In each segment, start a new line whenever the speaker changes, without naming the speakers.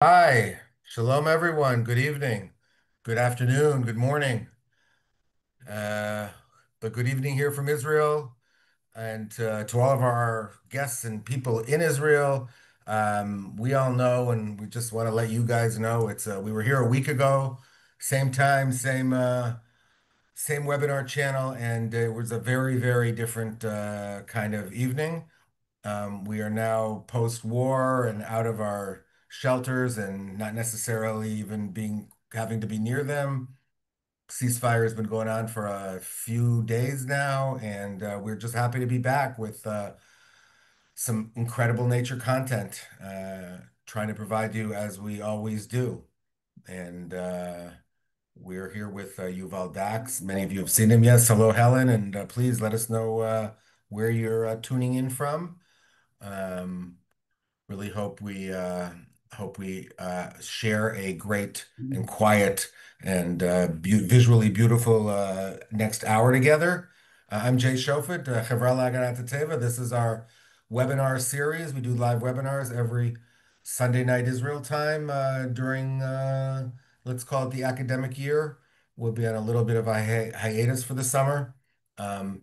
Hi, shalom everyone. Good evening, good afternoon, good morning. Uh, but good evening here from Israel, and to all of our guests and people in Israel. We all know, and we just want to let you guys know, it's we were here a week ago, same time, same webinar channel, and it was a very, very different kind of evening. We are now post-war and out of our shelters and not necessarily even being having to be near them. Ceasefire has been going on for a few days now, and we're just happy to be back with some incredible nature content, trying to provide you as we always do. And we're here with Yuval Dax. Many of you have seen him. Yes, hello, Helen, and please let us know where you're tuning in from. Um, Really hope we share a great and quiet and visually beautiful next hour together. I'm Jay Shofet, Chevra Laganat Teva. This is our webinar series. We do live webinars every Sunday night Israel time during let's call it the academic year. We'll be on a little bit of a hiatus for the summer. Um,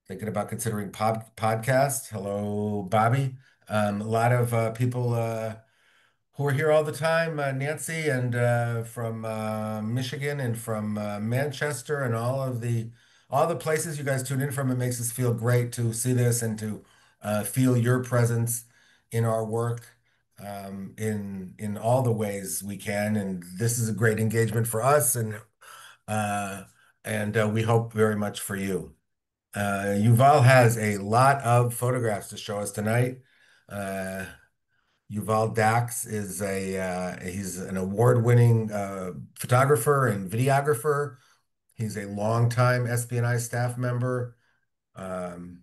Thinking about considering podcast. Hello, Bobby. A lot of people who are here all the time, Nancy, and from Michigan and from Manchester, and all the places you guys tune in from. It makes us feel great to see this and to feel your presence in our work in all the ways we can. And this is a great engagement for us, uh, and we hope very much for you. Yuval has a lot of photographs to show us tonight. Uh, Yuval Dax is he's an award-winning photographer and videographer. He's a longtime SPNI staff member. Um,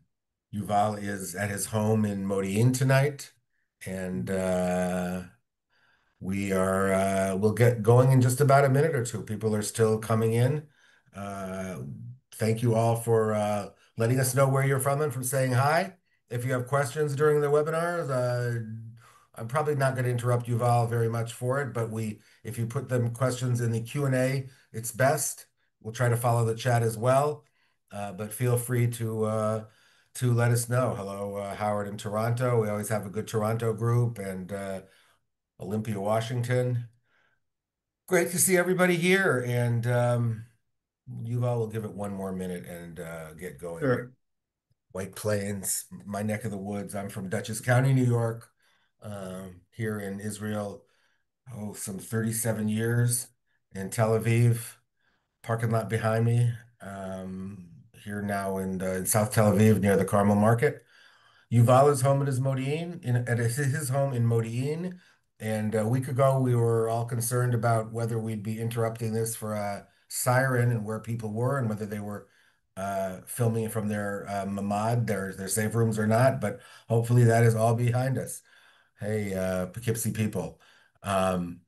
Yuval is at his home in Modi'in tonight, and we'll get going in just about a minute or two. People are still coming in. Uh, Thank you all for letting us know where you're from and from saying hi. If you have questions during the webinars, I'm probably not going to interrupt Yuval very much for it, but if you put them questions in the Q&A, it's best. We'll try to follow the chat as well, but feel free to let us know. Hello, Howard in Toronto. We always have a good Toronto group, and Olympia, Washington. Great to see everybody here. And Yuval will give it one more minute and get going.
Sure.
White Plains, my neck of the woods. I'm from Dutchess County, New York, here in Israel. Oh, some 37 years in Tel Aviv, parking lot behind me. Here now in South Tel Aviv near the Carmel Market. Yuval is home at his Modi'in, at his home in Modi'in. And a week ago, we were all concerned about whether we'd be interrupting this for a siren and where people were and whether they were filming it from their mamad, their safe rooms or not. But hopefully that is all behind us. Hey, Poughkeepsie people. Um,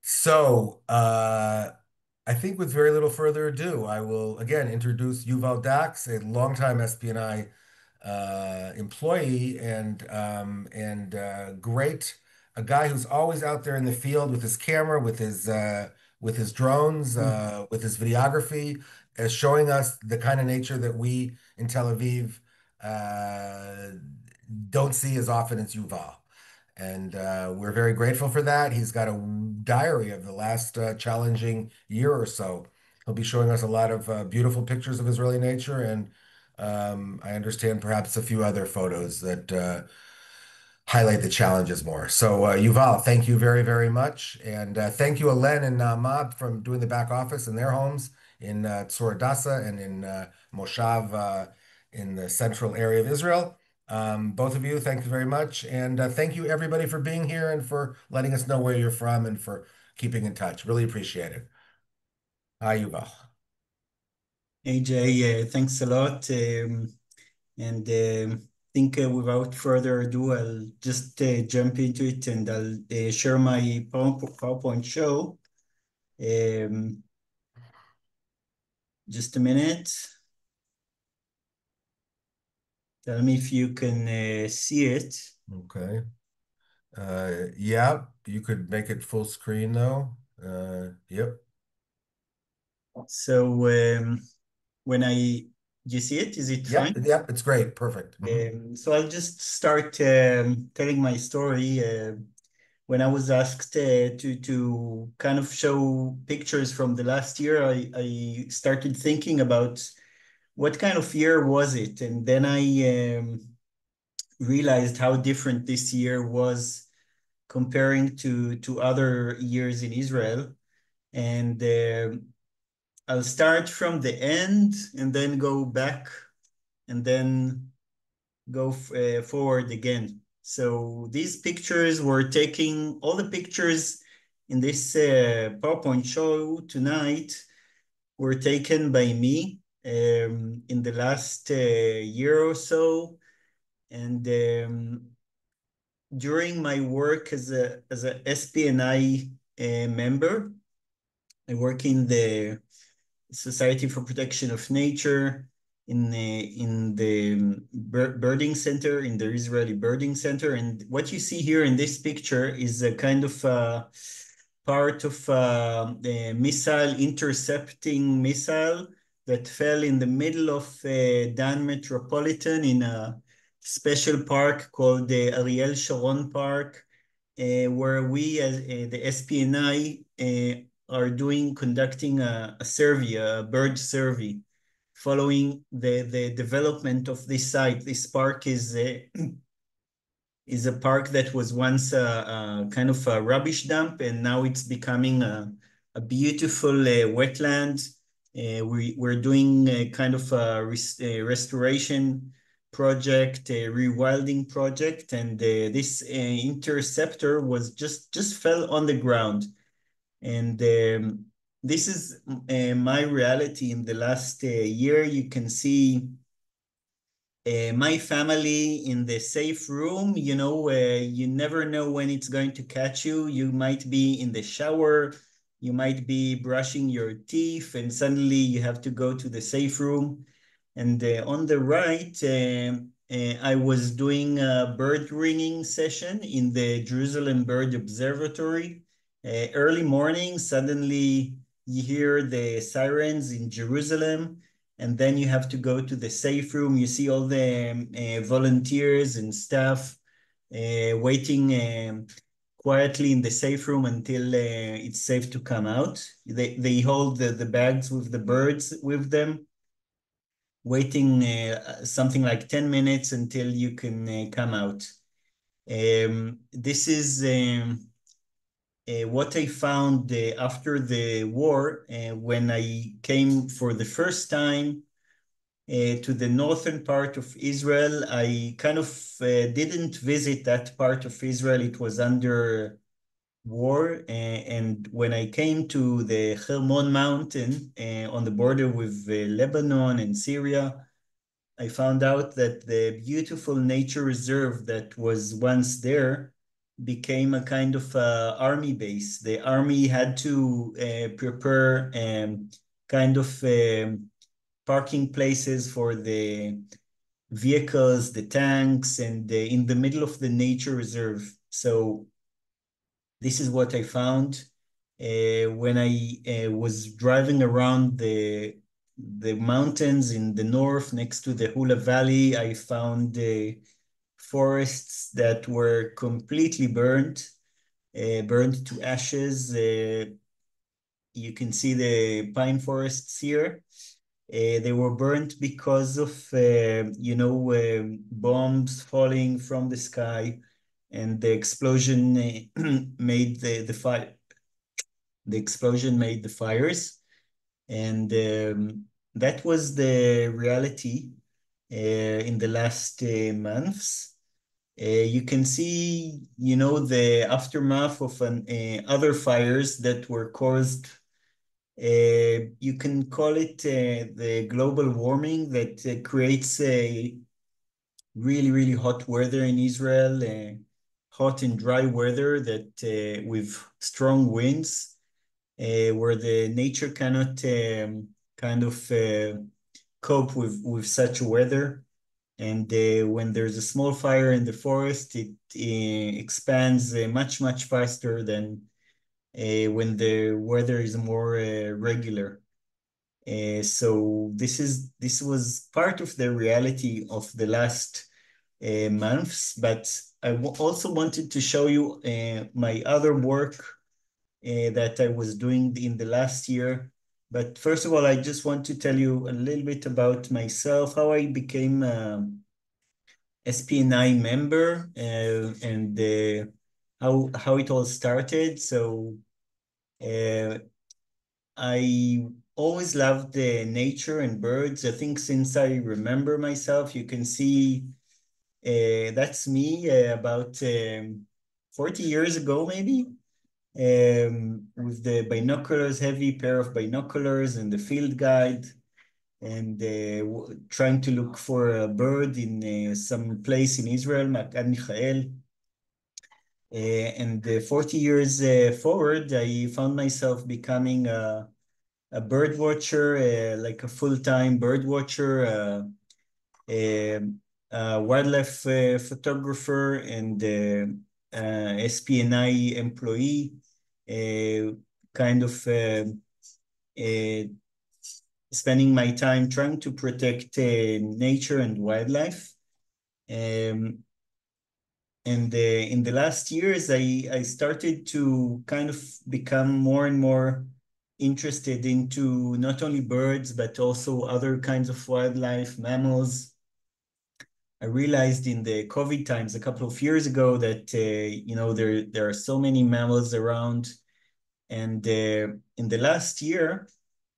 so, I think with very little further ado, I will again introduce Yuval Dax, a longtime SPNI employee and great, a guy who's always out there in the field with his camera, with his drones, with his videography, showing us the kind of nature that we in Tel Aviv uh, don't see as often as Yuval. And we're very grateful for that. He's got a diary of the last challenging year or so. He'll be showing us a lot of beautiful pictures of Israeli nature, and I understand perhaps a few other photos that highlight the challenges more. So, Yuval, thank you very, very much. And thank you, Alen and Mab, from doing the back office in their homes in Tzor Adasa and in Moshav in the central area of Israel. Both of you, thank you very much. And thank you, everybody, for being here and for letting us know where you're from and for keeping in touch. Really appreciate it. Hi, Yuval.
AJ, thanks a lot. And think without further ado, I'll just jump into it and I'll share my PowerPoint show. Um, just a minute. Tell me if you can see it.
Okay. Yeah. you could make it full screen though. Yep.
So when do you see it? Is it
Yep.
fine?
Yep. It's great. Perfect.
So I'll just start telling my story. When I was asked to kind of show pictures from the last year, I started thinking about what kind of year was it, and then I realized how different this year was comparing to other years in Israel. And I'll start from the end and then go back and then go forward again. So these pictures were taking all the pictures in this PowerPoint show tonight were taken by me in the last year or so. And during my work as a SPNI member, I work in the Society for Protection of Nature in the birding center, in the Israeli birding center. And what you see here in this picture is a kind of part of a missile, intercepting missile that fell in the middle of Dan Metropolitan in a special park called the Ariel Sharon Park, where we as the SPNI are conducting a survey, a bird survey, following the development of this site. This park is a park that was once a kind of a rubbish dump, and now it's becoming a beautiful wetland. We're doing a kind of a restoration project, a rewilding project, and this interceptor was just fell on the ground. And this is my reality in the last year. You can see my family in the safe room. You know, you never know when it's going to catch you. You might be in the shower, you might be brushing your teeth, and suddenly you have to go to the safe room. And on the right, I was doing a bird ringing session in the Jerusalem Bird Observatory. Early morning, suddenly you hear the sirens in Jerusalem, and then you have to go to the safe room. You see all the volunteers and staff waiting quietly in the safe room until it's safe to come out. They hold the bags with the birds with them, waiting something like 10 minutes until you can come out. This is what I found after the war when I came for the first time to the northern part of Israel. I kind of didn't visit that part of Israel. It was under war. And when I came to the Hermon mountain on the border with Lebanon and Syria, I found out that the beautiful nature reserve that was once there became a kind of army base. The army had to prepare kind of parking places for the vehicles, the tanks, and in the middle of the nature reserve. So this is what I found when I was driving around the mountains in the north next to the Hula Valley. I found forests that were completely burned to ashes. You can see the pine forests here. They were burnt because of bombs falling from the sky, and the explosion made the fire. The explosion made the fires, and that was the reality in the last months. You can see, the aftermath of other fires that were caused. You can call it the global warming that creates a really, really hot weather in Israel, hot and dry weather that with strong winds, where the nature cannot kind of cope with such weather. And when there's a small fire in the forest, it expands much faster than when the weather is more regular. So this was part of the reality of the last months, but also wanted to show you my other work that I was doing in the last year. But first of all, I just want to tell you a little bit about myself, how I became SPNI member and how it all started. So uh, I always loved nature and birds. I think since I remember myself, you can see that's me about 40 years ago, maybe, with the binoculars, heavy pair of binoculars and the field guide, and trying to look for a bird in some place in Israel, Makad Michael. And 40 years forward, I found myself becoming a bird watcher, like a full-time bird watcher, a, a wildlife photographer, and SPNI employee, kind of uh, spending my time trying to protect nature and wildlife. Um, and in the last years, I started to kind of become more and more interested into not only birds, but also other kinds of wildlife, mammals. I realized in the COVID times a couple of years ago that there are so many mammals around, and in the last year,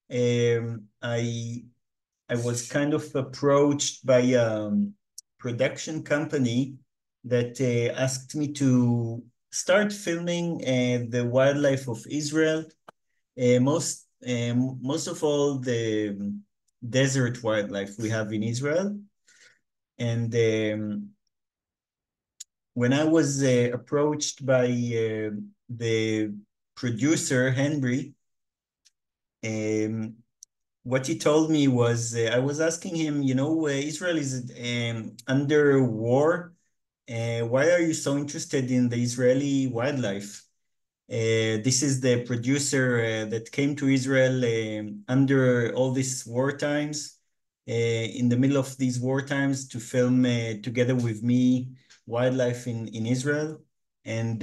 I was kind of approached by a production company that asked me to start filming the wildlife of Israel, most of all the desert wildlife we have in Israel. And when I was approached by the producer, Henry, um, what he told me was I was asking him, Israel is under war. Why are you so interested in the Israeli wildlife? This is the producer that came to Israel under all these war times, in the middle of these war times to film together with me wildlife in Israel. And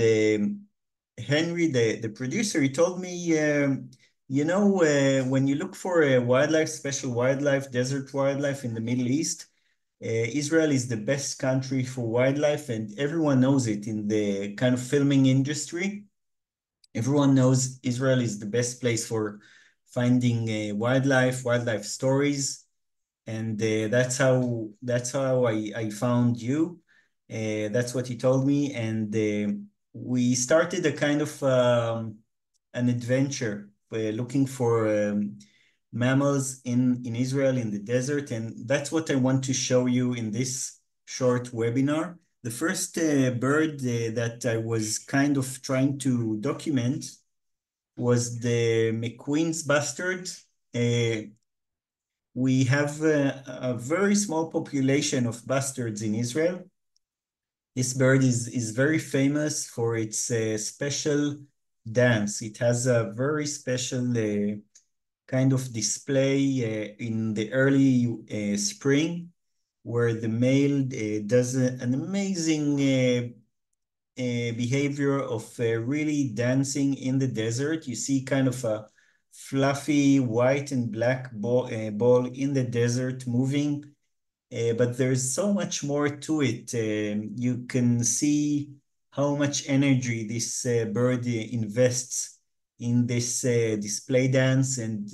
Henry, the producer, he told me, when you look for a wildlife, special wildlife, desert wildlife in the Middle East, Israel is the best country for wildlife, and everyone knows it in the kind of filming industry. Everyone knows Israel is the best place for finding wildlife stories, and that's how I found you. That's what he told me, and we started a kind of an adventure looking for mammals in Israel in the desert, and that's what I want to show you in this short webinar. The first bird that I was kind of trying to document was the McQueen's bustard. Uh, we have a very small population of bustards in Israel. This bird is very famous for its special dance. It has a very special kind of display in the early spring, where the male does an amazing behavior of really dancing in the desert. You see kind of a fluffy white and black ball in the desert moving, but there's so much more to it. You can see how much energy this bird invests in this display dance. And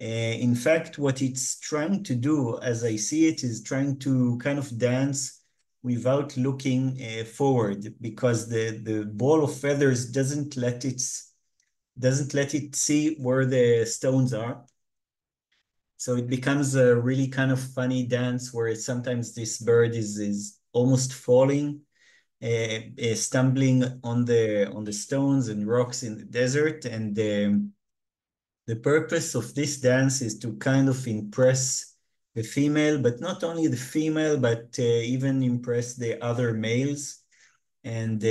in fact, what it's trying to do, as I see it, is trying to kind of dance without looking forward, because the ball of feathers doesn't let it see where the stones are. So it becomes a really kind of funny dance where sometimes this bird is almost falling, stumbling on the stones and rocks in the desert. And the purpose of this dance is to kind of impress the female, but not only the female, but even impress the other males. And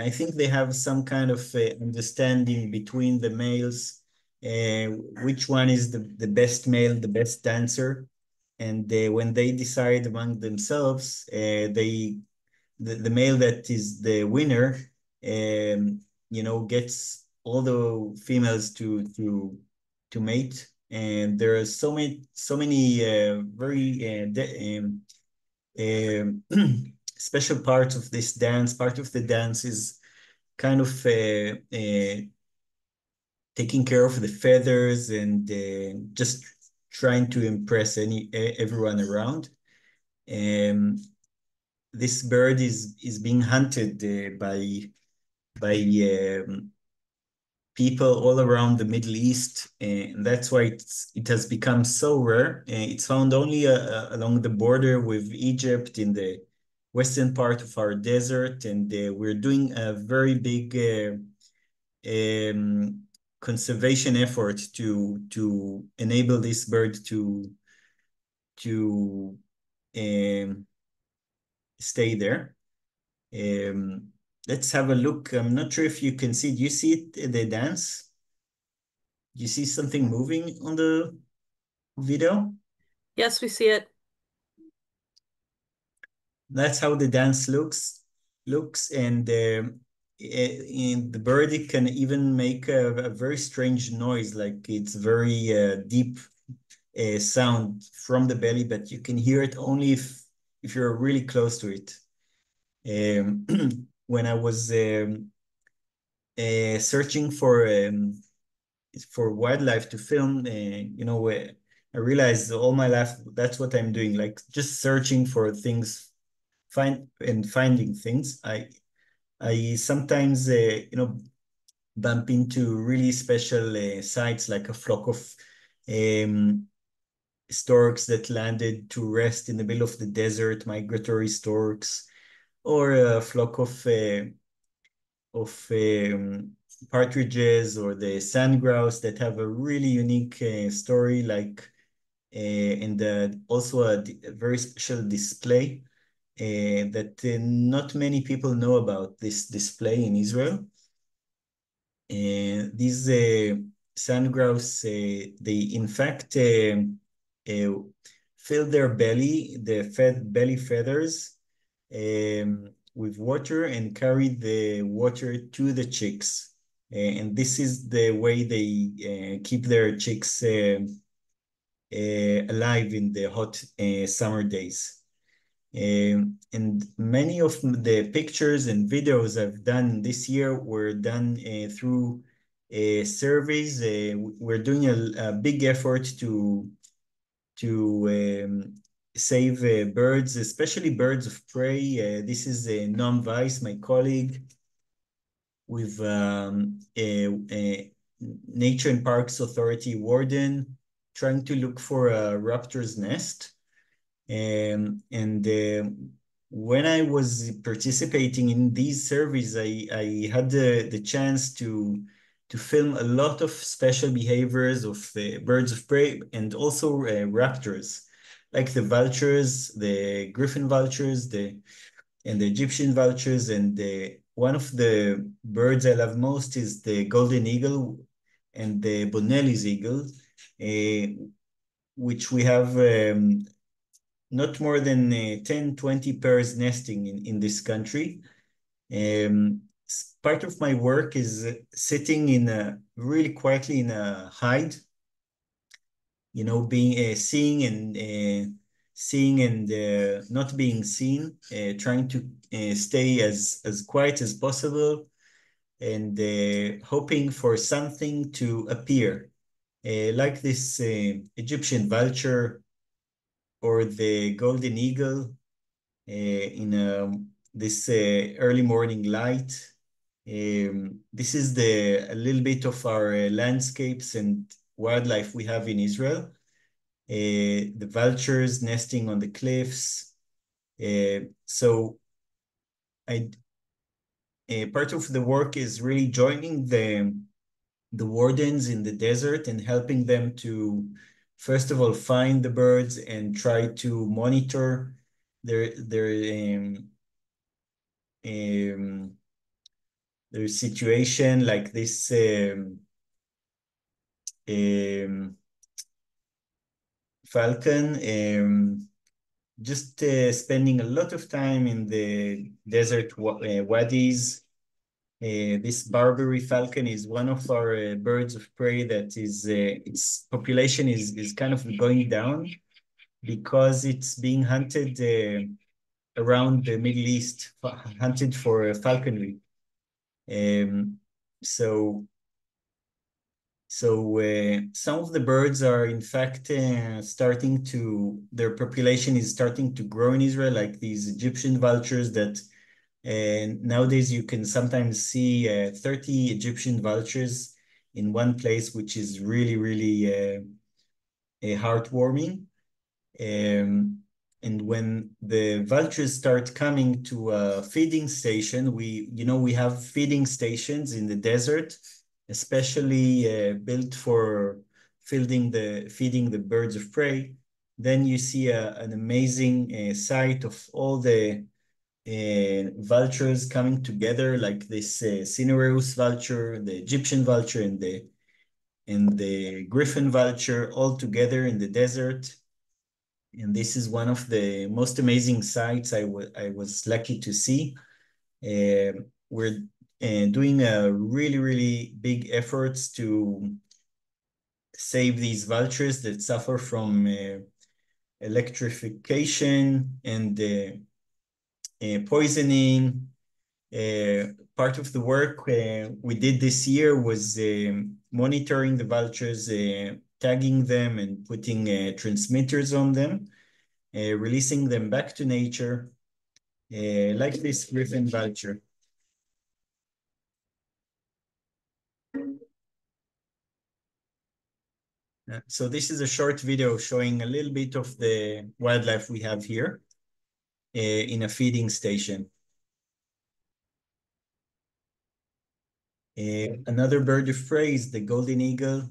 I think they have some kind of understanding between the males, uh, which one is the best male, the best dancer. And when they decide among themselves, the male that is the winner, gets all the females to mate. And there are so many very special parts of this dance. Part of the dance is kind of taking care of the feathers and just trying to impress everyone around. Um, this bird is being hunted by people all around the Middle East, and that's why it has become so rare. It's found only along the border with Egypt in the western part of our desert, and we're doing a very big conservation effort to enable this bird to um, stay there. Um, let's have a look. I'm not sure if you can see. Do you see it, the dance? Do you see something moving on the video?
Yes, we see it.
That's how the dance looks, and in the bird it can even make a very strange noise, like it's very deep sound from the belly, but you can hear it only if you're really close to it. When I was searching for wildlife to film, I realized all my life that's what I'm doing, like just searching for things, finding things. I sometimes bump into really special sites, like a flock of um, storks that landed to rest in the middle of the desert, migratory storks, or a flock of partridges, or the sand grouse that have a really unique story, like and also a very special display that not many people know about this display in Israel. These sand grouse, they in fact uh, fill their belly, the belly feathers, with water and carry the water to the chicks. And this is the way they keep their chicks alive in the hot summer days. And many of the pictures and videos I've done this year were done through surveys. We're doing a big effort to save birds, especially birds of prey. This is Noam Weiss, my colleague, with a Nature and Parks Authority warden, trying to look for a raptor's nest. And when I was participating in these surveys, I had the chance to film a lot of special behaviors of birds of prey, and also raptors, like the vultures, the griffin vultures, and the Egyptian vultures. And one of the birds I love most is the golden eagle and the Bonelli's eagle, which we have not more than 10, 20 pairs nesting in this country. Part of my work is sitting really quietly in a hide, being seeing and not being seen, trying to stay as quiet as possible, and hoping for something to appear, like this Egyptian vulture or the golden eagle in this early morning light. This is a little bit of our landscapes and wildlife we have in Israel. The vultures nesting on the cliffs. So I part of the work is really joining the wardens in the desert and helping them first of all, find the birds and try to monitor their um, their situation, like this um, falcon, just spending a lot of time in the desert wadis. This Barbary falcon is one of our birds of prey that is its population is kind of going down because it's being hunted around the Middle East, hunted for falconry. Um, so some of the birds are in fact their population is starting to grow in Israel, like these Egyptian vultures that nowadays you can sometimes see 30 Egyptian vultures in one place, which is really, really heartwarming. Um, and when the vultures start coming to a feeding station, we have feeding stations in the desert, especially built for feeding the birds of prey. Then you see an amazing sight of all the vultures coming together, like this cinereus vulture, the Egyptian vulture, and the griffin vulture, all together in the desert. And this is one of the most amazing sights I was lucky to see. We're doing a really, really big efforts to save these vultures that suffer from electrification and poisoning. Part of the work we did this year was monitoring the vultures, tagging them and putting transmitters on them, releasing them back to nature, like this griffin vulture. So this is a short video showing a little bit of the wildlife we have here in a feeding station. Another bird of prey is the golden eagle.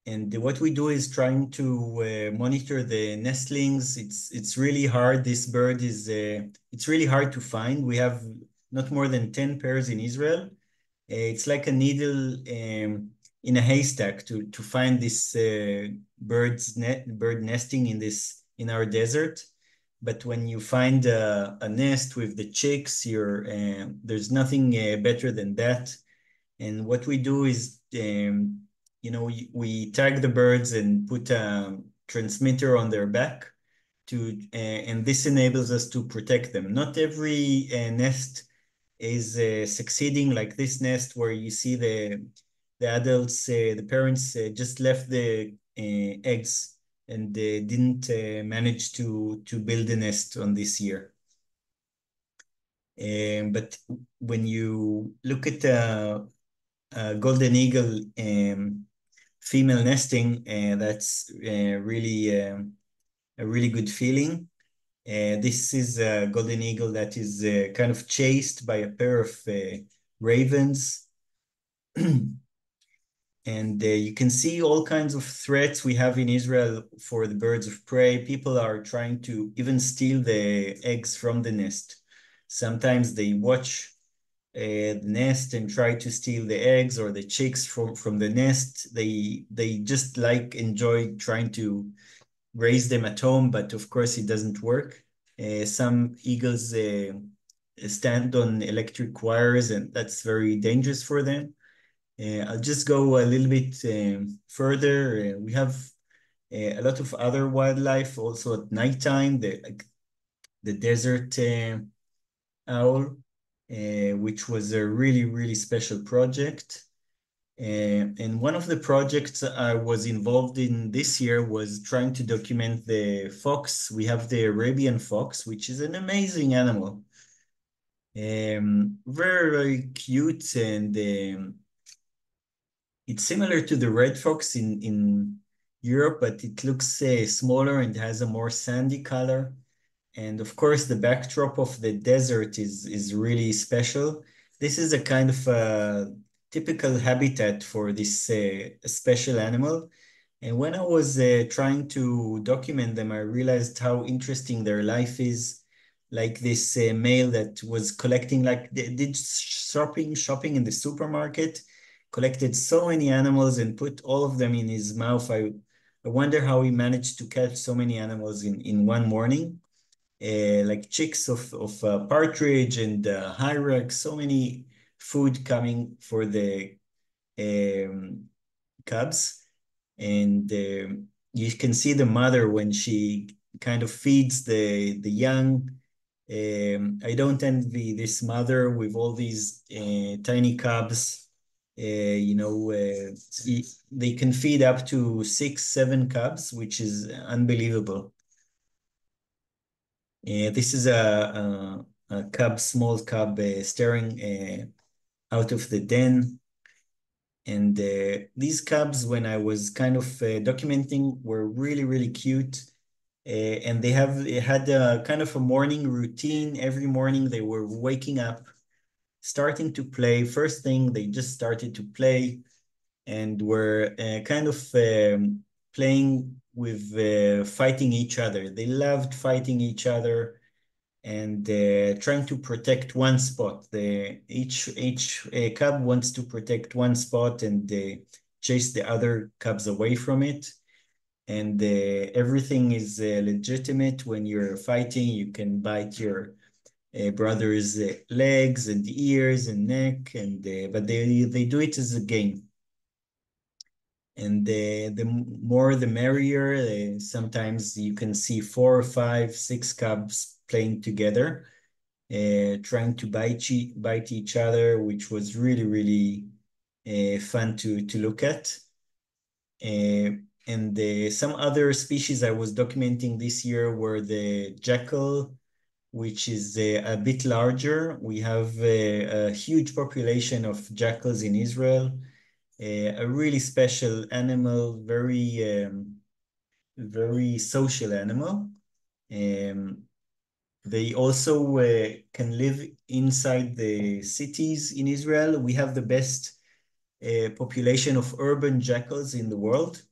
And what we do is trying to monitor the nestlings. It's really hard. This bird is it's really hard to find. We have not more than 10 pairs in Israel. It's like a needle in a haystack to find this bird nesting in our desert. But when you find a nest with the chicks, there's nothing better than that. And what we do is, we tag the birds and put a transmitter on their back and this enables us to protect them. Not every nest is succeeding, like this nest where you see the adults, the parents just left the eggs and didn't manage to build a nest on this year. But when you look at golden eagle female nesting, that's really a really good feeling. This is a golden eagle that is kind of chased by a pair of ravens. And you can see all kinds of threats we have in Israel for the birds of prey. People are trying to even steal the eggs from the nest. Sometimes they watch the nest and try to steal the eggs or the chicks from the nest. They just like enjoy trying to raise them at home, but of course it doesn't work. Some eagles stand on electric wires, and that's very dangerous for them. I'll just go a little bit further. We have a lot of other wildlife also at nighttime, like the desert owl, which was a really, really special project. And one of the projects I was involved in this year was trying to document the fox. We have the Arabian fox, which is an amazing animal. Very, very cute, and it's similar to the red fox in Europe, but it looks smaller and has a more sandy color. And of course, the backdrop of the desert is really special. This is a kind of typical habitat for this special animal. And when I was trying to document them, I realized how interesting their life is. Like this male that was collecting, like did shopping in the supermarket, collected so many animals and put all of them in his mouth. I wonder how he managed to catch so many animals in one morning, like chicks of partridge and hyrax, so many food coming for the um, cubs. And you can see the mother when she kind of feeds the young. I don't envy this mother with all these tiny cubs. They can feed up to 6, 7 cubs, which is unbelievable. This is a cub, small cub, staring out of the den. And these cubs, when I was kind of documenting, were really, really cute. And they had a kind of a morning routine. Every morning they were waking up, starting to play. First thing, they just started to play and were kind of playing with fighting each other. They loved fighting each other and trying to protect one spot. Each cub wants to protect one spot and chase the other cubs away from it. And everything is legitimate when you're fighting. You can bite your brother's legs and ears and neck, and but they do it as a game. And the more the merrier. Sometimes you can see 4, 5, 6 cubs playing together, trying to bite each other, which was really, really fun to look at. Uh, and some other species I was documenting this year were the jackal, which is a bit larger. We have a huge population of jackals in Israel, a really special animal, very social animal. Um, they also can live inside the cities in Israel. We have the best population of urban jackals in the world.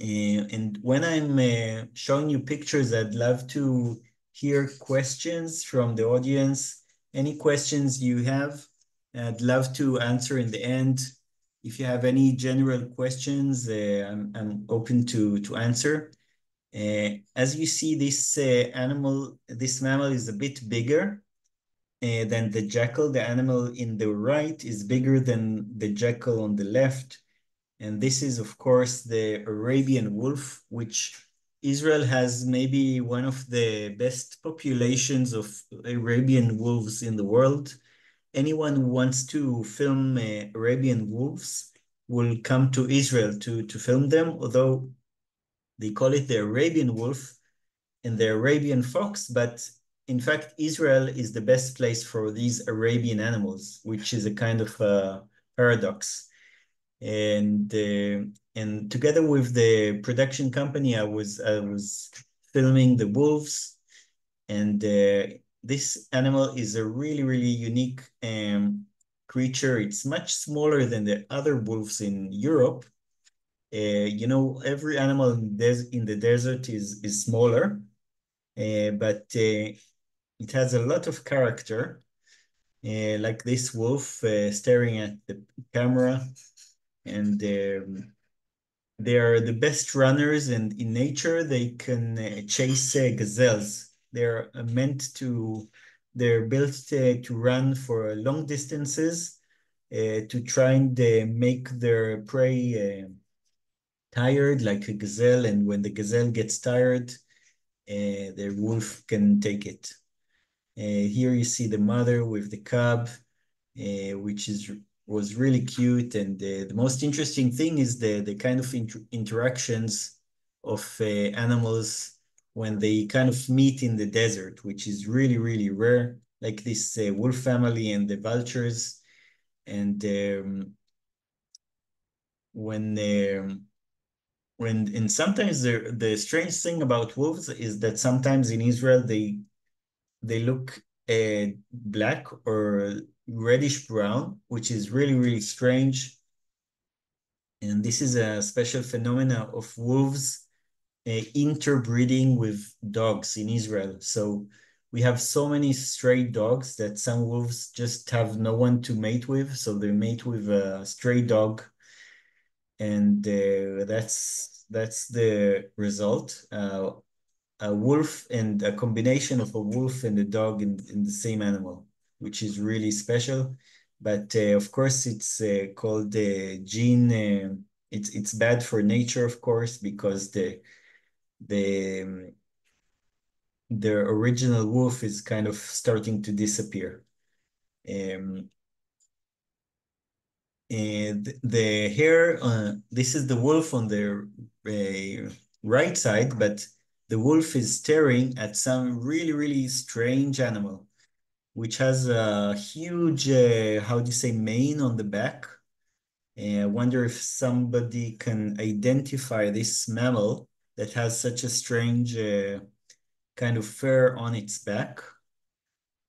And when I'm showing you pictures, I'd love to hear questions from the audience. Any questions you have, I'd love to answer in the end. If you have any general questions, I'm open to answer. As you see, this mammal is a bit bigger than the jackal. The animal in the right is bigger than the jackal on the left. And this is, of course, the Arabian wolf, which Israel has maybe one of the best populations of Arabian wolves in the world. Anyone who wants to film Arabian wolves will come to Israel to film them, although they call it the Arabian wolf and the Arabian fox, but in fact, Israel is the best place for these Arabian animals, which is a kind of paradox. And and together with the production company, I was filming the wolves, and this animal is a really, really unique creature. It's much smaller than the other wolves in Europe. Every animal in the desert is smaller, but it has a lot of character, like this wolf staring at the camera. And they are the best runners, and in nature they can chase gazelles. They're built to run for long distances, to try and make their prey tired like a gazelle. And when the gazelle gets tired, the wolf can take it. Here you see the mother with the cub, which was really cute. And the most interesting thing is the kind of interactions of animals when they kind of meet in the desert, which is really, really rare, like this wolf family and the vultures. And when and sometimes the strange thing about wolves is that sometimes in Israel they look black or reddish brown, which is really, really strange. And this is a special phenomena of wolves interbreeding with dogs in Israel. So we have so many stray dogs that some wolves just have no one to mate with, so they mate with a stray dog, and that's the result. A wolf and a combination of a wolf and a dog in the same animal, which is really special. But of course, it's called the gene. It's bad for nature, of course, because the the original wolf is kind of starting to disappear. Um, and the hair, this is the wolf on the right side, but the wolf is staring at some really, really strange animal, which has a huge, how do you say, mane on the back. I wonder if somebody can identify this mammal that has such a strange kind of fur on its back.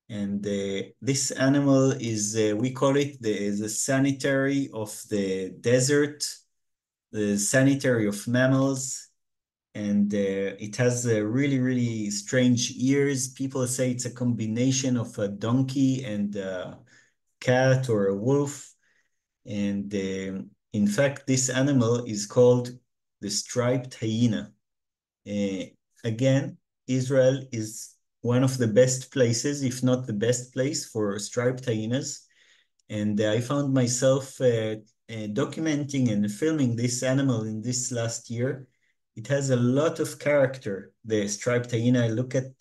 And this animal is, we call it the sanitary of the desert, the sanitary of mammals. And it has really, really strange ears. People say it's a combination of a donkey and a cat or a wolf. And in fact, this animal is called the striped hyena. Uh, Again, Israel is one of the best places, if not the best place, for striped hyenas. And I found myself documenting and filming this animal in this last year. It has a lot of character, the striped hyena. I look at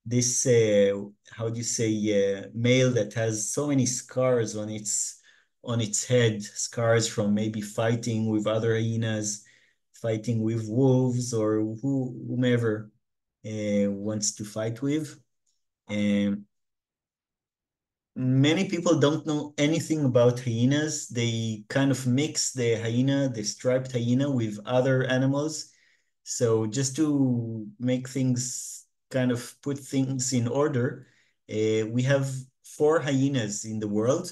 this, how do you say, male that has so many scars on its head, scars from maybe fighting with other hyenas, fighting with wolves, or whomever wants to fight with. Um, Many people don't know anything about hyenas. They kind of mix the hyena, the striped hyena, with other animals. So just to make things kind of put things in order, we have four hyenas in the world,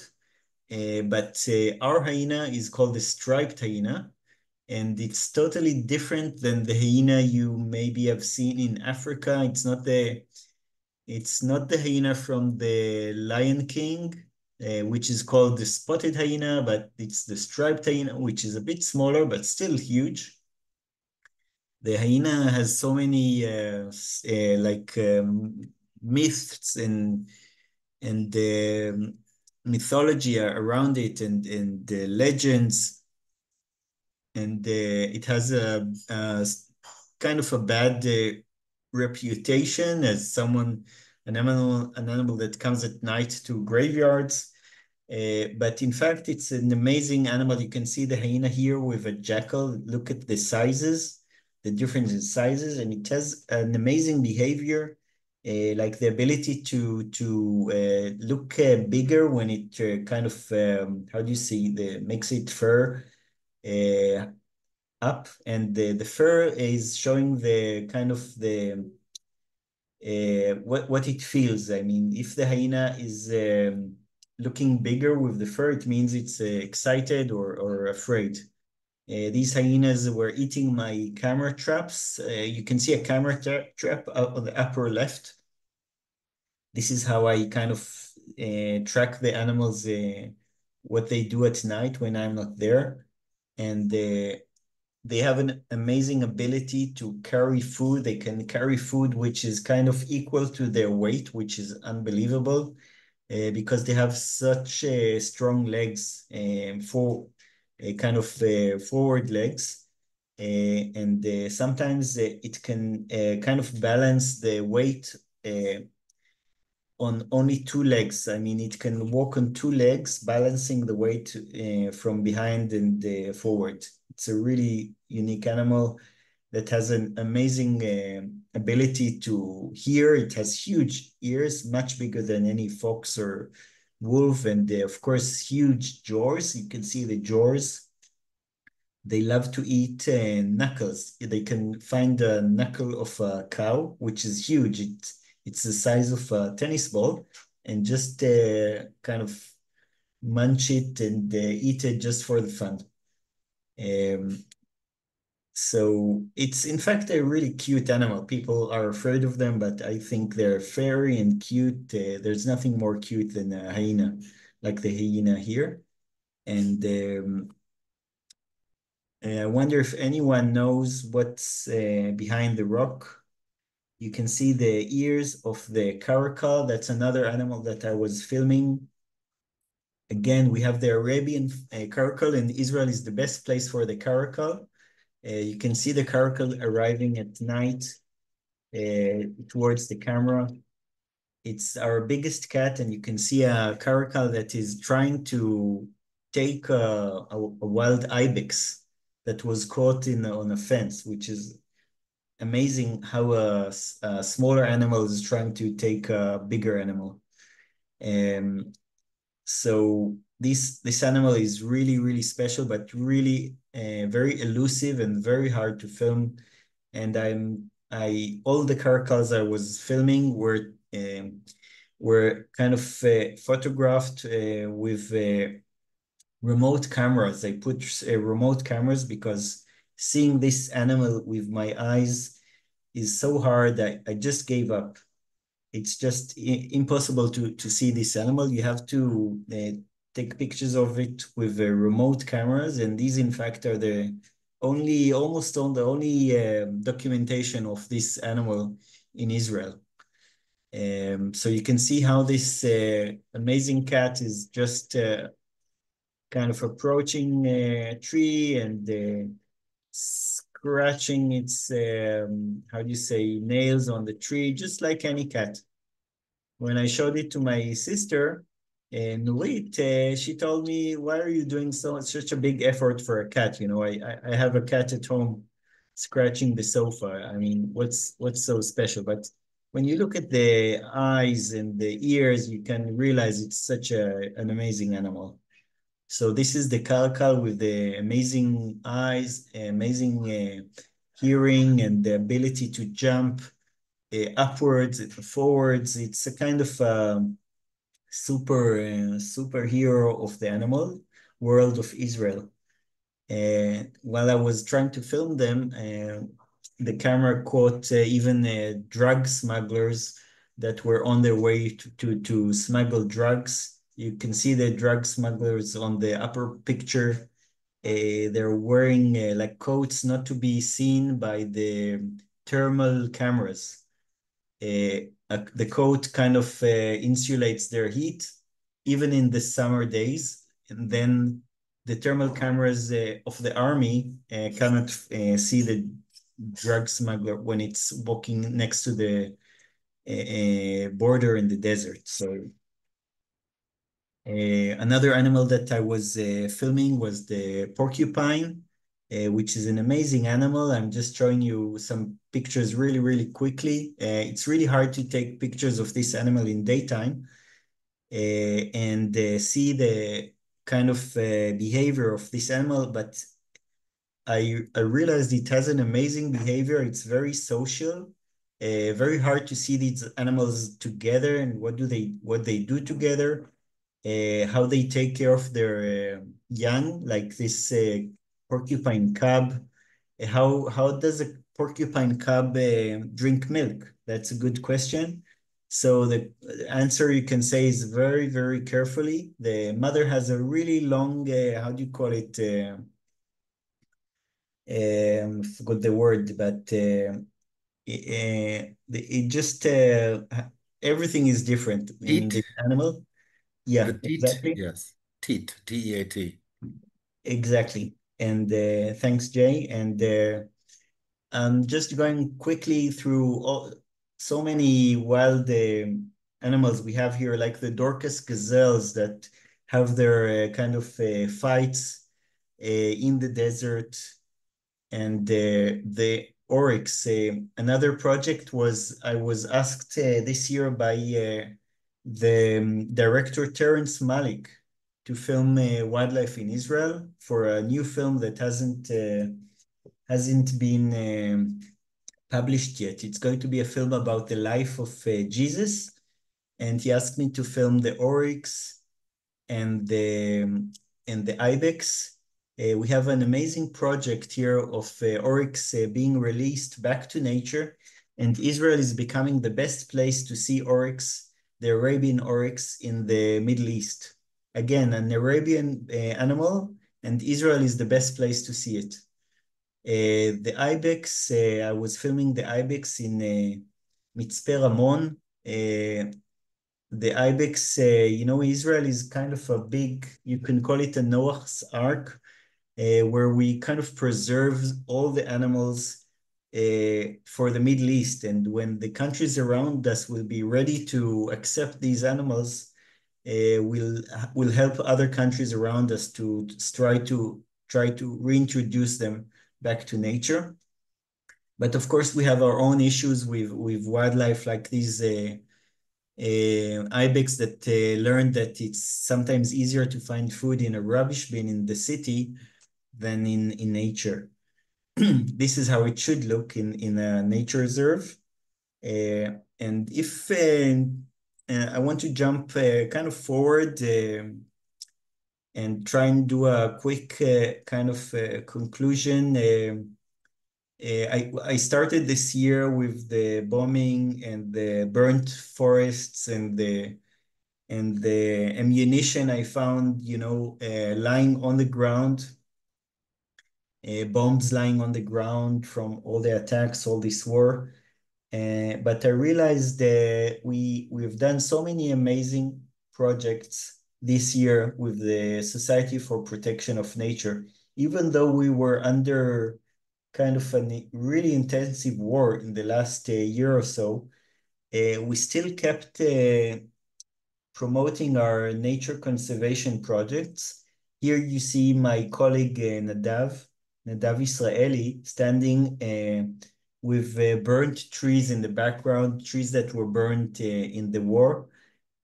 but our hyena is called the striped hyena, and it's totally different than the hyena you maybe have seen in Africa. It's not the hyena from the Lion King, which is called the spotted hyena, but it's the striped hyena, which is a bit smaller but still huge. The hyena has so many like myths and mythology around it, and legends, and it has a kind of a bad reputation as an animal that comes at night to graveyards. But in fact, it's an amazing animal. You can see the hyena here with a jackal. Look at the sizes, the difference in sizes, and it has an amazing behavior, like the ability to look bigger when it kind of how do you see the makes it fur uh, up, and the fur is showing the kind of the what it feels. I mean, if the hyena is looking bigger with the fur, it means it's excited or afraid. These hyenas were eating my camera traps. You can see a camera trap up on the upper left. This is how I kind of track the animals, what they do at night when I'm not there. And they have an amazing ability to carry food. They can carry food which is kind of equal to their weight, which is unbelievable because they have such strong legs for kind of forward legs. And sometimes it can kind of balance the weight on only two legs. I mean, it can walk on two legs, balancing the weight from behind and forward. It's a really unique animal that has an amazing ability to hear. It has huge ears, much bigger than any fox or wolf, and of course, huge jaws. You can see the jaws. They love to eat knuckles. They can find a knuckle of a cow, which is huge. It's the size of a tennis ball, and just kind of munch it and eat it just for the fun. Um, so it's in fact a really cute animal. People are afraid of them, but I think they're fairy and cute. There's nothing more cute than a hyena, like the hyena here. And I wonder if anyone knows what's behind the rock. You can see the ears of the caracal. That's another animal that I was filming. Again, we have the Arabian caracal, and Israel is the best place for the caracal. You can see the caracal arriving at night towards the camera. It's our biggest cat, and you can see a caracal that is trying to take a wild ibex that was caught in on a fence, which is amazing how a smaller animal is trying to take a bigger animal. Um, so this animal is really, really special, but really very elusive and very hard to film. And I all the caracals I was filming were kind of photographed with remote cameras. I put remote cameras because seeing this animal with my eyes is so hard that I just gave up. It's just impossible to see this animal. You have to take pictures of it with remote cameras, and these, in fact, are the only, almost on the only documentation of this animal in Israel. So you can see how this amazing cat is just kind of approaching a tree and scratching its, how do you say, nails on the tree, just like any cat. When I showed it to my sister, Nurit, she told me, "Why are you doing such a big effort for a cat? You know, I have a cat at home scratching the sofa. I mean, what's so special?" But when you look at the eyes and the ears, you can realize it's such an amazing animal. So this is the Kalkal with the amazing eyes, amazing hearing, and the ability to jump upwards, forwards. It's a kind of superhero of the animal world of Israel. While I was trying to film them, the camera caught even drug smugglers that were on their way to smuggle drugs. You can see the drug smugglers on the upper picture. They're wearing like coats not to be seen by the thermal cameras. The coat kind of insulates their heat, even in the summer days. And then the thermal cameras of the army cannot see the drug smuggler when it's walking next to the border in the desert. So another animal that I was filming was the porcupine, which is an amazing animal. I'm just showing you some pictures really, really quickly. It's really hard to take pictures of this animal in daytime and see the kind of behavior of this animal, but I realized it has an amazing behavior. It's very social, very hard to see these animals together and what they do together, how they take care of their young, like this porcupine cub. How does a porcupine cub drink milk? That's a good question. So the answer you can say is very, very carefully. The mother has a really long, how do you call it? Forgot the word, but it just everything is different in
Teat,
the animal.
the
Yeah,
teat,
exactly.
yes. Teat, T-E-A-T.
Exactly. And thanks, Jay. And I'm just going quickly through so many wild animals we have here, like the Dorcas gazelles that have their kind of fights in the desert, and the oryx. Another project was I was asked this year by the director Terrence Malick to film wildlife in Israel for a new film that hasn't been published yet. It's going to be a film about the life of Jesus, and he asked me to film the oryx and the ibex. We have an amazing project here of oryx being released back to nature, and Israel is becoming the best place to see oryx, the Arabian oryx in the Middle East. Again, an Arabian animal, and Israel is the best place to see it. The ibex, I was filming the ibex in Mitzpe Ramon. The ibex, Israel is kind of a big, you can call it a Noah's Ark, where we kind of preserve all the animals for the Middle East. And when the countries around us will be ready to accept these animals, will help other countries around us to try to reintroduce them back to nature. But of course, we have our own issues with wildlife like these ibex that learned that it's sometimes easier to find food in a rubbish bin in the city than in nature. This is how it should look in a nature reserve. And if I want to jump kind of forward and try and do a quick kind of conclusion. I started this year with the bombing and the burnt forests and the ammunition I found, lying on the ground, bombs lying on the ground from all the attacks, all this war. But I realized that we've done so many amazing projects this year with the Society for Protection of Nature, even though we were under kind of a really intensive war in the last year or so, we still kept promoting our nature conservation projects. Here you see my colleague Nadav Israeli, standing with burnt trees in the background, trees that were burnt in the war.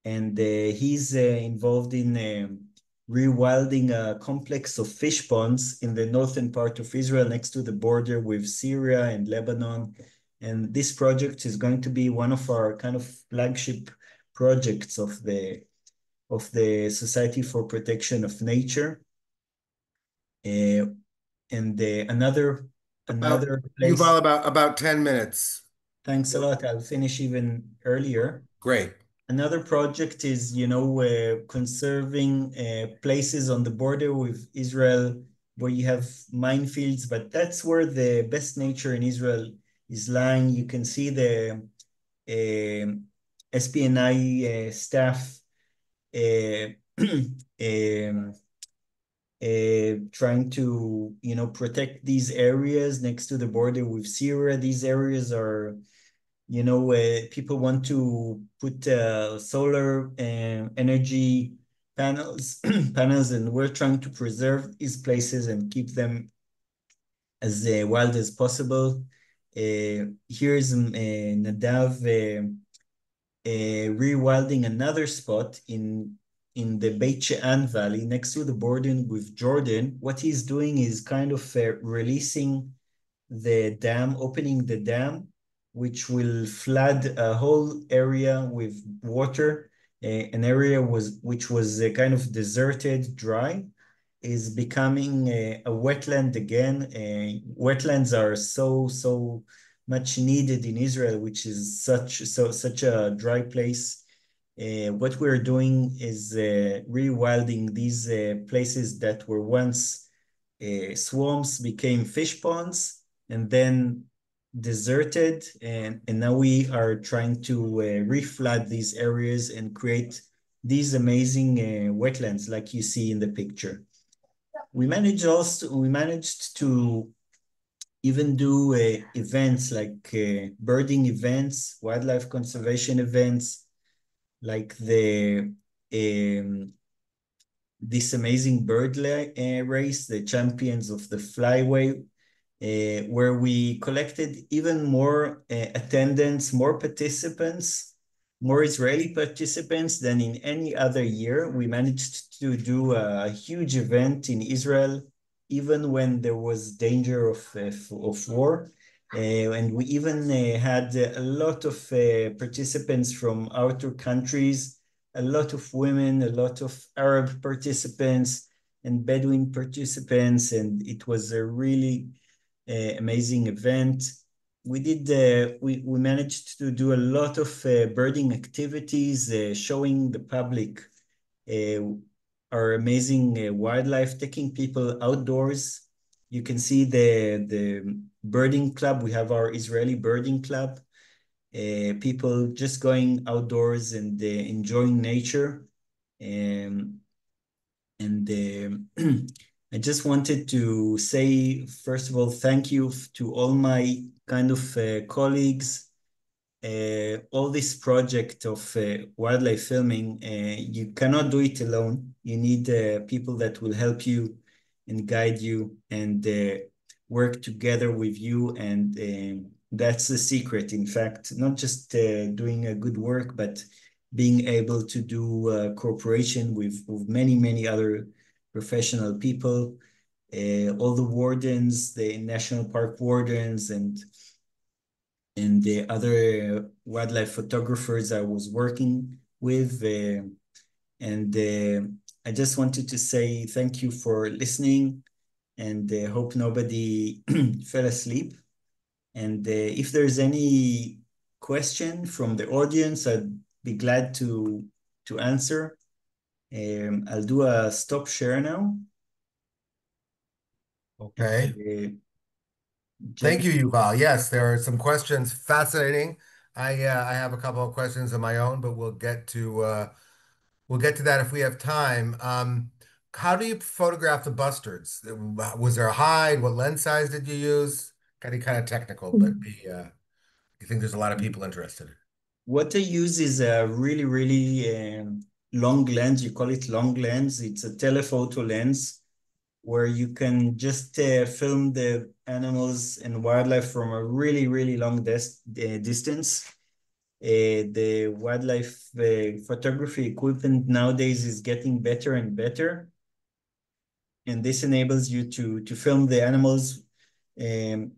And he's involved in rewilding a complex of fish ponds in the northern part of Israel next to the border with Syria and Lebanon. And this project is going to be one of our kind of flagship projects of the Society for Protection of Nature. And
About
another
Yuval,
place.
about 10 minutes.
Thanks a lot. I'll finish even earlier.
Great.
Another project is, conserving places on the border with Israel where you have minefields, but that's where the best nature in Israel is lying. You can see the SPNI staff uh, um, trying to, protect these areas next to the border with Syria. These areas are, people want to put solar energy panels, panels, and we're trying to preserve these places and keep them as wild as possible. Here's Nadav rewilding another spot in the Beit She'an Valley next to the border with Jordan. What he's doing is kind of releasing the dam, opening the dam, which will flood a whole area with water. An area which was kind of deserted, dry, is becoming a wetland again. Wetlands are so much needed in Israel, which is such a dry place. What we're doing is rewilding these places that were once swamps, became fish ponds, and then deserted. And now we are trying to reflood these areas and create these amazing wetlands like you see in the picture. We managed to even do events like birding events, wildlife conservation events, like this amazing bird race, the Champions of the Flyway, where we collected even more attendance, more participants, more Israeli participants than in any other year. We managed to do a huge event in Israel, even when there was danger of war. And we even had a lot of participants from outer countries, a lot of women, a lot of Arab participants, and Bedouin participants, and it was a really amazing event. We managed to do a lot of birding activities, showing the public uh, our amazing wildlife, taking people outdoors. You can see the birding club. We have our Israeli birding club. People just going outdoors and enjoying nature. Um, and I just wanted to say, first of all, thank you to all my kind of colleagues. All this project of wildlife filming, you cannot do it alone. You need people that will help you and guide you and work together with you. And that's the secret, in fact, not just doing a good work, but being able to do cooperation with many, many other professional people, all the wardens, the national park wardens, and the other wildlife photographers I was working with. And I just wanted to say thank you for listening and hope nobody fell asleep. And if there's any question from the audience, I'd be glad to answer. I'll do a stop share now.
Okay.
Check.
Thank you, Yuval. Yes, there are some questions. Fascinating. I have a couple of questions of my own, but we'll get to that if we have time. How do you photograph the bustards? Was there a hide? What lens size did you use? Getting kind of technical, but you think there's a lot of people interested.
What I use is a really, really long lens. You call it long lens. It's a telephoto lens where you can just film the animals and wildlife from a really, really long distance. The wildlife photography equipment nowadays is getting better and better, and this enables you to film the animals um,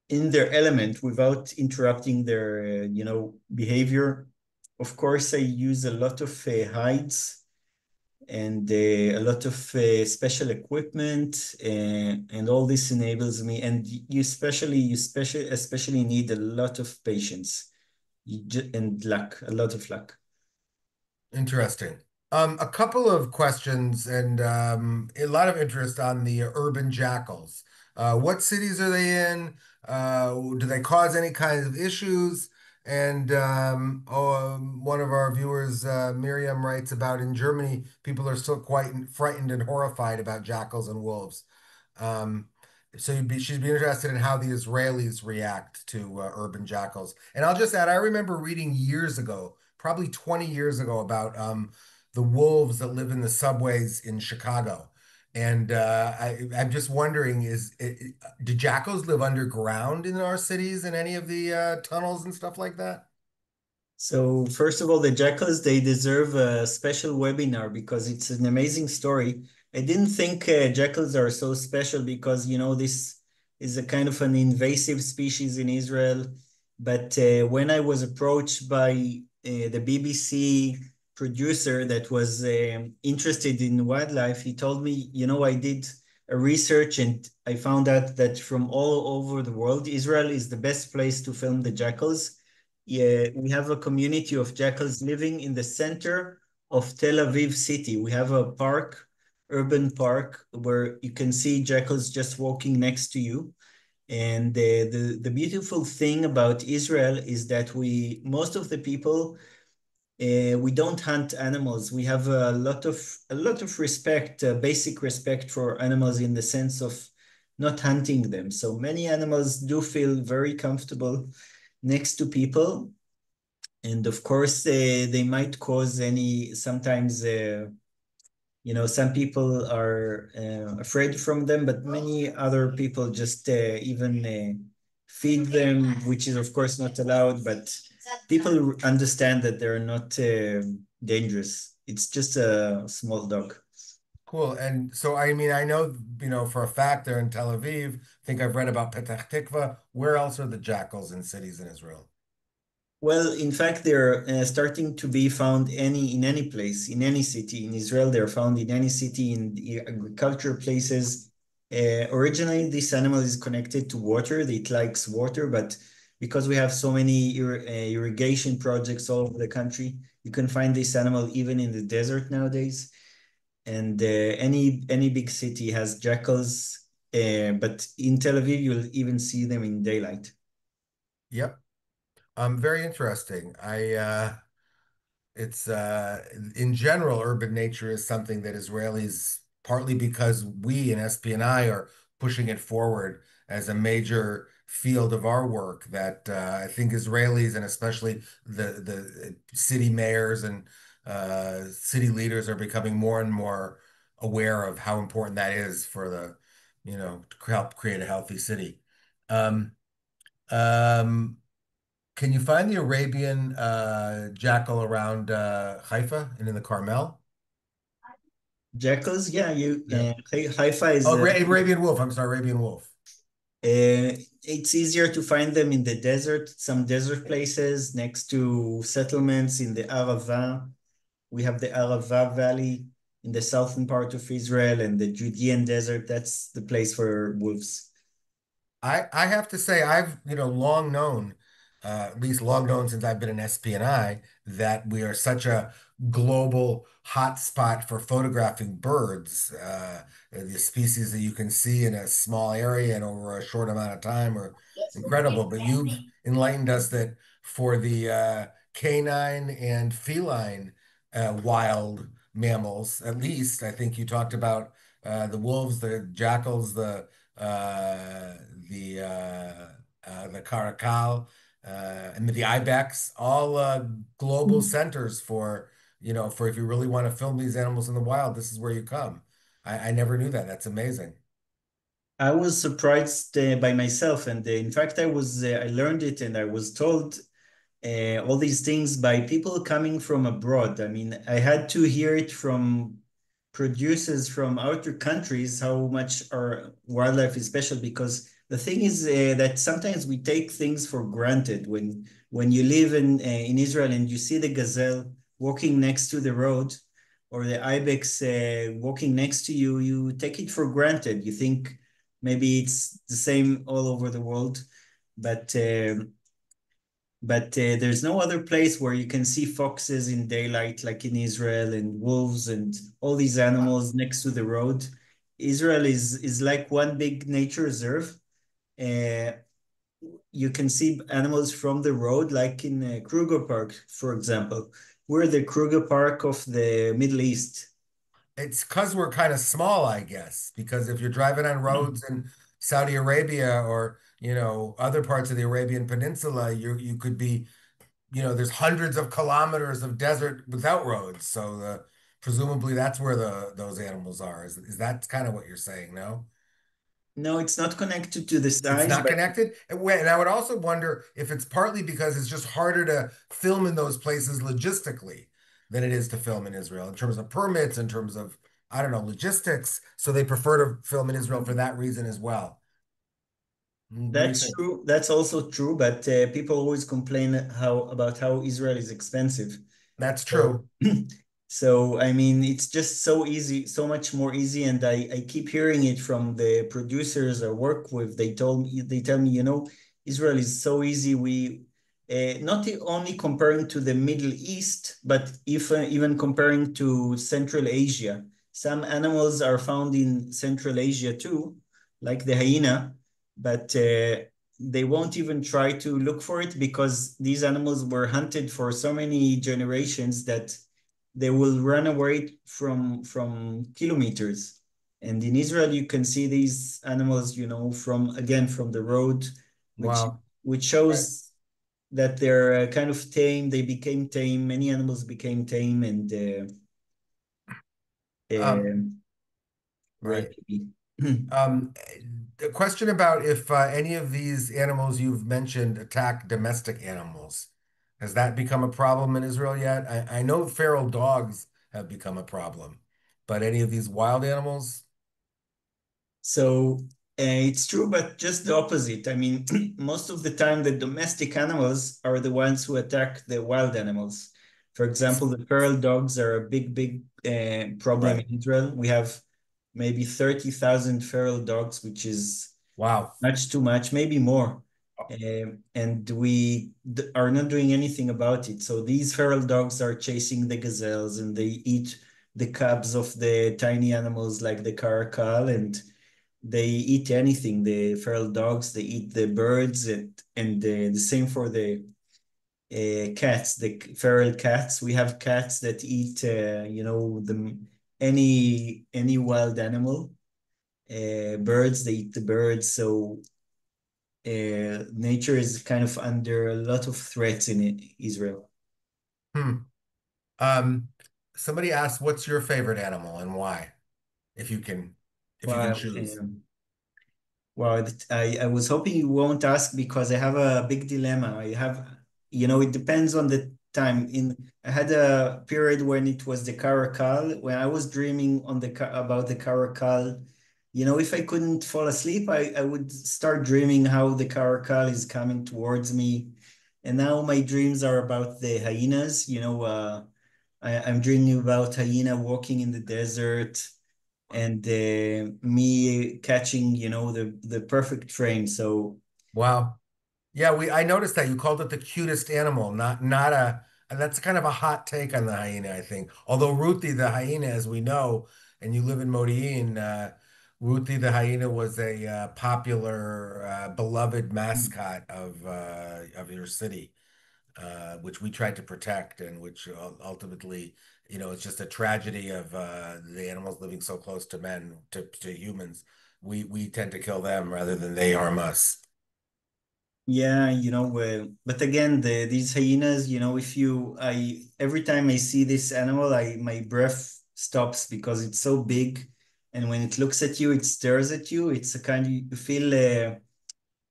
in their element without interrupting their behavior. Of course, I use a lot of hides and a lot of special equipment, and all this enables me. And especially need a lot of patience and luck, a lot of luck.
Interesting. A couple of questions and a lot of interest on the urban jackals. What cities are they in? Do they cause any kinds of issues? And one of our viewers, Miriam, writes about in Germany, people are still quite frightened and horrified about jackals and wolves. Um, she'd be interested in how the Israelis react to urban jackals. And I'll just add, I remember reading years ago, probably 20 years ago, about the wolves that live in the subways in Chicago. And I'm just wondering, do jackals live underground in our cities in any of the tunnels and stuff like that?
So first of all, the jackals, they deserve a special webinar because it's an amazing story. I didn't think jackals are so special because, this is a kind of an invasive species in Israel. But when I was approached by the BBC producer that was interested in wildlife, he told me, I did a research and I found out that from all over the world, Israel is the best place to film the jackals. Yeah, we have a community of jackals living in the center of Tel Aviv city. We have a park, urban park, where you can see jackals just walking next to you. And the beautiful thing about Israel is that most of the people, we don't hunt animals. We have a lot of respect, basic respect for animals in the sense of not hunting them. So many animals do feel very comfortable next to people, and of course they might cause any sometimes some people are afraid from them, but many other people just even feed them, which is of course not allowed, but people understand that they're not dangerous. It's just a small dog.
Cool. And so, I mean, I know, for a fact they're in Tel Aviv. I think I've read about Petah Tikva. Where else are the jackals in cities in Israel?
Well, in fact, they're starting to be found in any place, in any city in Israel. They're found in any city in the agriculture places. Originally, this animal is connected to water. It likes water, but because we have so many irrigation projects all over the country, you can find this animal even in the desert nowadays. And any big city has jackals, but in Tel Aviv, you'll even see them in daylight.
Yep. Very interesting. It's in general, urban nature is something that Israelis, partly because we in SPNI are pushing it forward as a major field of our work, that I think Israelis and especially the city mayors and city leaders are becoming more and more aware of how important that is for to help create a healthy city. Um, um, can you find the Arabian jackal around Haifa and in the Carmel?
Jackals, yeah,
Yeah.
Haifa is
Oh, Arabian wolf. I'm sorry, Arabian wolf.
it's easier to find them in the desert, some desert places next to settlements in the Arava. We have the Arava Valley in the southern part of Israel and the Judean desert. That's the place for wolves.
I have to say I've long known, at least long known since I've been in SPNI, that we are such a global hotspot for photographing birds. The species that you can see in a small area and over a short amount of time are incredible. But you've enlightened us that for the canine and feline wild mammals, at least I think you talked about the wolves, the jackals, uh, the Caracal, and the Ibex, all global centers for, for if you really want to film these animals in the wild, this is where you come. I never knew that. That's amazing.
I was surprised by myself, and in fact, I learned it, and I was told all these things by people coming from abroad. I mean, I had to hear it from producers from outer countries how much our wildlife is special because the thing is that sometimes we take things for granted when you live in Israel and you see the gazelle walking next to the road or the ibex walking next to you, you take it for granted. You think maybe it's the same all over the world, but there's no other place where you can see foxes in daylight, like in Israel, and wolves and all these animals next to the road. Israel is like one big nature reserve. Uh, you can see animals from the road, like in Kruger Park, for example. We're the Kruger Park of the Middle East.
It's because we're kind of small, I guess, because if you're driving on roads in Saudi Arabia or, other parts of the Arabian Peninsula, you could be, there's hundreds of kilometers of desert without roads. So presumably that's where those animals are. Is that kind of what you're saying, no?
No, it's not connected to the
It's
size,
not
but
connected. And I would also wonder if it's partly because it's just harder to film in those places logistically than it is to film in Israel in terms of permits, in terms of, I don't know, logistics. So they prefer to film in Israel for that reason as well. What do you
that's
think?
true. That's also true. But people always complain how Israel is expensive.
That's
So,
true.
so I mean, it's just so easy, so much more easy. And I keep hearing it from the producers I work with. They tell me, Israel is so easy. We not only comparing to the Middle East, but if even comparing to Central Asia. Some animals are found in Central Asia too, like the hyena, but they won't even try to look for it because these animals were hunted for so many generations that they will run away from kilometers. And in Israel, you can see these animals, from the road, which
Wow.
which
Right.
shows that they're kind of tame. They became tame. Many animals became tame and
Um,
uh, where
right.
they
Um, the question about if any of these animals you've mentioned attack domestic animals. Has that become a problem in Israel yet? I know feral dogs have become a problem, but any of these wild animals?
so. It's true, but just the opposite. I mean, most of the time, the domestic animals are the ones who attack the wild animals. For example, the feral dogs are a big problem
Right.
in Israel. We have maybe 30,000 feral dogs, which is
Wow.
much too much, maybe more. And are not doing anything about it. So these feral dogs are chasing the gazelles and they eat the cubs of the tiny animals like the caracal, and they eat anything. The feral dogs, they eat the birds, and the same for the cats, the feral cats. We have cats that eat, any wild animal. Birds, they eat the birds. So nature is kind of under a lot of threats in Israel.
Hmm. Um, Somebody asked, what's your favorite animal and why? If you can, if you can
Well,
choose.
I was hoping you won't ask because I have a big dilemma. It depends on the time. I had a period when it was the caracal, when I was dreaming about the caracal. If I couldn't fall asleep, I would start dreaming how the caracal is coming towards me. And now my dreams are about the hyenas. I'm dreaming about hyena walking in the desert and me catching, the perfect frame. So
Wow. Yeah, I noticed that you called it the cutest animal, not a and that's kind of a hot take on the hyena, I think. Although Ruthie the hyena, as we know, and you live in Modi'in, Ruthie the hyena was a popular, beloved mascot of your city, which we tried to protect, and which ultimately, it's just a tragedy of the animals living so close to men, to humans. We tend to kill them rather than they harm us.
yeah, but again, these hyenas, if I every time I see this animal, my breath stops because it's so big, and when it looks at you, it stares at you. It's a kind of you feel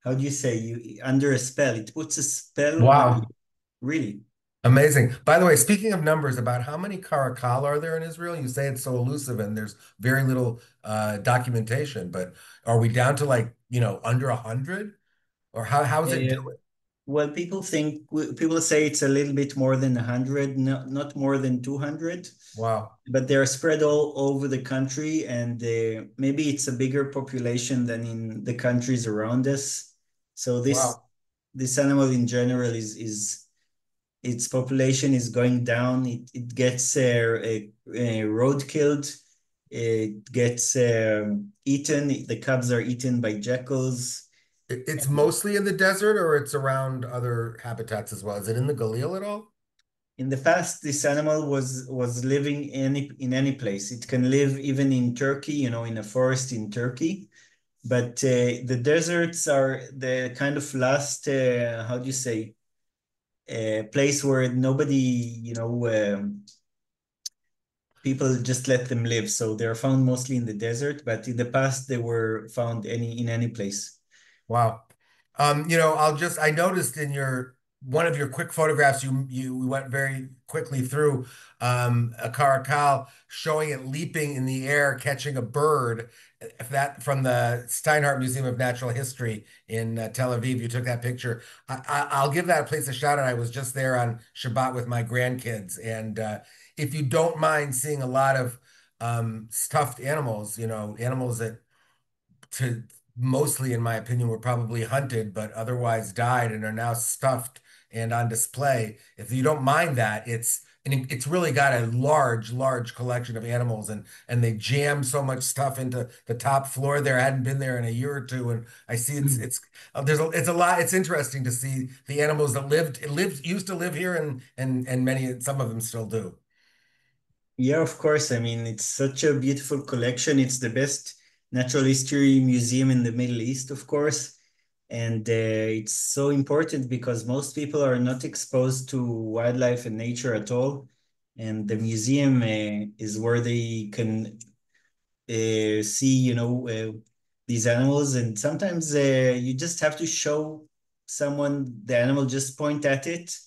how do you say you under a spell. It puts a spell on you,
Wow.
really.
Amazing. By the way, speaking of numbers, about how many caracal are there in Israel? You say it's so elusive and there's very little documentation, but are we down to like, under 100? Or how's it
Uh,
doing?
Well, people say it's a little bit more than 100, not more than 200,
Wow.
but they're spread all over the country, and maybe it's a bigger population than in the countries around us. So
Wow.
this animal in general is its population is going down. It gets road killed. It gets eaten. The cubs are eaten by jackals.
It's mostly in the desert or it's around other habitats as well. Is it in the Galil at all?
In the past, this animal was living in any place. It can live even in Turkey, in a forest in Turkey. But the deserts are the kind of last, how do you say, place where nobody, people just let them live. So they're found mostly in the desert, but in the past they were found in any place.
Wow. I noticed in your one of your quick photographs, you went very quickly through a caracal showing it leaping in the air, catching a bird. If that from the Steinhardt Museum of Natural History in Tel Aviv, you took that picture. I'll give that place a shout out. I was just there on Shabbat with my grandkids, and if you don't mind seeing a lot of stuffed animals, animals that to mostly, in my opinion, were probably hunted, but otherwise died and are now stuffed and on display. If you don't mind that, it's really got a large collection of animals, and they jam so much stuff into the top floor there. I hadn't been there in a year or two, and I see it's a lot. It's interesting to see the animals that used to live here, and many some of them still do.
Yeah, of course. I mean, it's such a beautiful collection. It's the best natural history museum in the Middle East, of course. And it's so important because most people are not exposed to wildlife and nature at all. And the museum is where they can see, these animals. And sometimes you just have to show someone the animal, just point at it,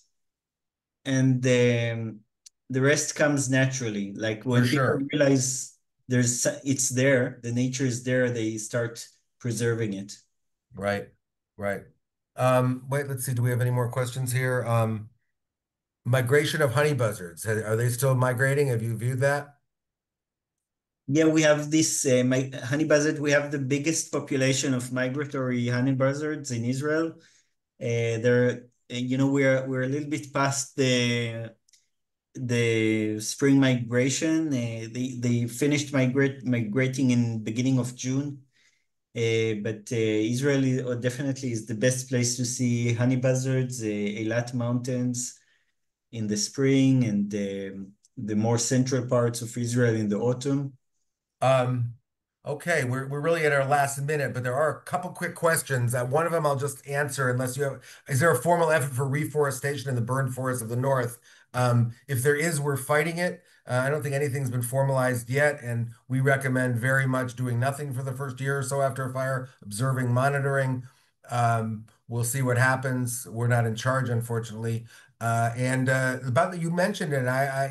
and the rest comes naturally. Like
For
when people
sure.
realize it's there, the nature is there, they start preserving it.
Right, right. Wait, let's see. Do we have any more questions here? Migration of honey buzzards. Are they still migrating? Have you viewed that?
Yeah, we have this honey buzzard. We have the biggest population of migratory honey buzzards in Israel. We're a little bit past the spring migration. They finished migrating in beginning of June. But Israel definitely is the best place to see honey buzzards. Eilat Mountains in the spring, and the more central parts of Israel in the autumn.
Um, okay, we're really at our last minute, but there are a couple quick questions. One of them I'll just answer unless you have, is there a formal effort for reforestation in the burned forests of the north? If there is, we're fighting it. I don't think anything's been formalized yet, and we recommend very much doing nothing for the first year or so after a fire, observing, monitoring. We'll see what happens. We're not in charge, unfortunately. And about that, you mentioned it.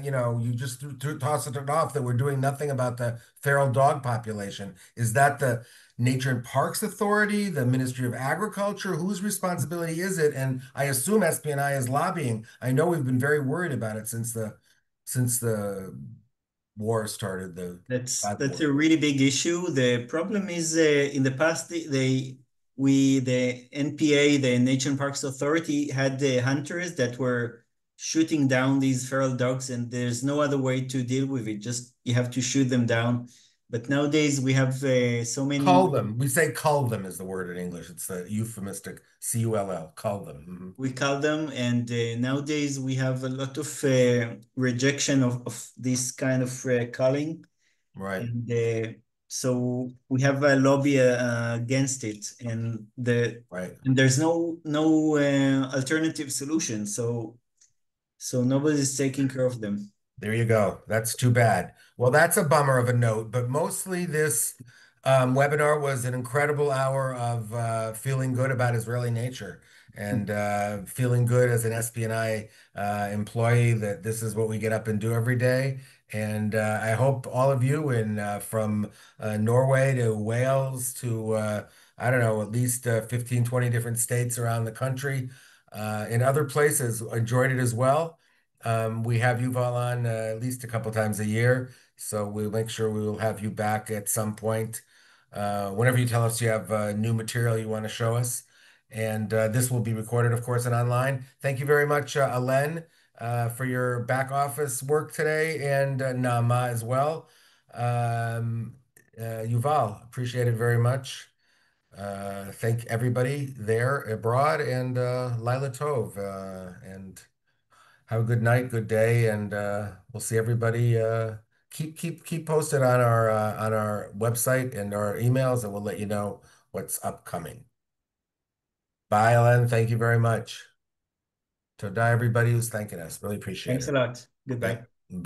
You just tossed it off that we're doing nothing about the feral dog population. Is that the Nature and Parks Authority, the Ministry of Agriculture? Whose responsibility is it? And I assume SPNI is lobbying. I know we've been very worried about it since the war started, the bad
That's
war.
a really big issue. The problem is in the past the NPA, the Nature Parks Authority, had the hunters that were shooting down these feral dogs, and there's no other way to deal with it. Just you have to shoot them down. But nowadays we have so
Cull
many.
them. We say cull them is the word in English. It's the euphemistic cull, cull them.
We call them, and nowadays we have a lot of rejection of this kind of culling.
Right,
And so we have a lobby against it,
right.
and there's no alternative solution. So nobody's taking care of them.
There you go. That's too bad. Well, that's a bummer of a note, but mostly this webinar was an incredible hour of feeling good about Israeli nature and feeling good as an SPNI employee that this is what we get up and do every day. And I hope all of you from Norway to Wales to, I don't know, at least 15, 20 different states around the country, in other places enjoyed it as well. We have Yuval on at least a couple times a year, so we'll make sure we will have you back at some point. Whenever you tell us you have new material you want to show us. And this will be recorded, of course, and online. Thank you very much, Alen, for your back office work today, and Nama as well. Yuval, appreciate it very much. Thank everybody there abroad, and Lila Tov, and have a good night, good day, and we'll see everybody. Keep posted on our website and our emails, and we'll let you know what's upcoming. Bye, Ellen. Thank you very much. To everybody who's thanking us. Really appreciate
Thanks a
it.
lot.
Thank
Goodbye.